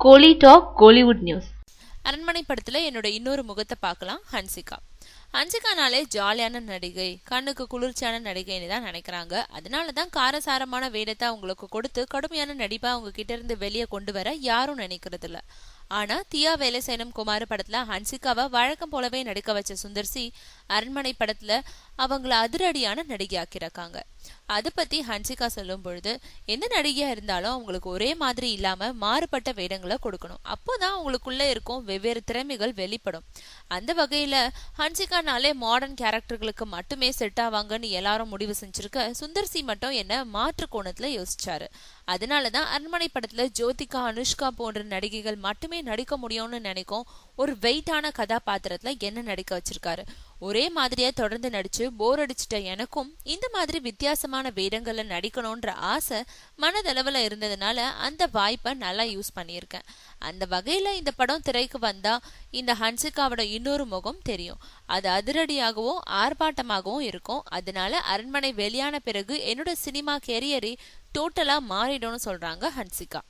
கோலி talk Kollywood news. அரண்மனை படத்துல என்னோட இன்னொரு முகத்தை பார்க்கலாம். ஹன்சிகானாலே ஜாலியான நடிகை, கண்ணுக்கு குளிர்ச்சியான நடிகைன்னு தான் நினைக்கிறாங்க. அதனாலதான் காரசாரமான வேடத்தை அவங்களுக்கு கொடுத்து கடுமையான நடிப்பை அவங்க கிட்ட இருந்து வெளியே கொண்டு வர யாரும் நினைக்கிறது இல்ல. ஆனா தியா வேலைசேனம் குமார் படத்துல ஹன்சிகாவை வழக்கம் போலவே நடிக்க வச்ச சுந்தர்சி அரண்மனை படத்துல அவங்கள அதிரடியான நடிகை ஆக்கியிருக்காங்க. அதை பத்தி ஹன்சிகா சொல்லும் பொழுது, எந்த நடிகையா இருந்தாலும் அவங்களுக்கு ஒரே மாதிரி இல்லாம மாறுபட்ட வேடங்களை கொடுக்கணும். அப்போதான் அவங்களுக்குள்ள இருக்கும் வெவ்வேறு திறமைகள் வெளிப்படும். அந்த வகையில ஹன்சிகானாலே மாடர்ன் கேரக்டர்களுக்கு மட்டுமே செட் ஆவாங்கன்னு எல்லாரும் முடிவு செஞ்சிருக்க, சுந்தர்சி மட்டும் என்ன மாற்று கோணத்துல யோசிச்சாரு. அதனாலதான் அரண்மனை படத்துல ஜோதிகா, அனுஷ்கா போன்ற நடிகைகள் மட்டுமே நடிக்க முடியும்னு நினைக்கும் ஒரு வெயிட்டான கதாபாத்திரத்துல என்ன நடிக்க வச்சிருக்காரு. ஒரே மாதிரியா தொடர்ந்து நடிச்சு போர் அடிச்சுட்ட எனக்கும் இந்த மாதிரி வித்தியாசமான வேடங்கள்ல நடிக்கணும்ன்ற ஆசை மனதளவுல இருந்ததுனால அந்த வாய்ப்பை நல்லா யூஸ் பண்ணியிருக்கேன். அந்த வகையில இந்த படம் திரைக்கு வந்தா இந்த ஹன்சிகாவோட இன்னொரு முகம் தெரியும். அது அதிரடியாகவும் ஆர்ப்பாட்டமாகவும் இருக்கும். அதனால அரண்மனை வெளியான பிறகு என்னோட சினிமா கேரியரை டோட்டலா மாறிடும்னு சொல்றாங்க ஹன்சிகா.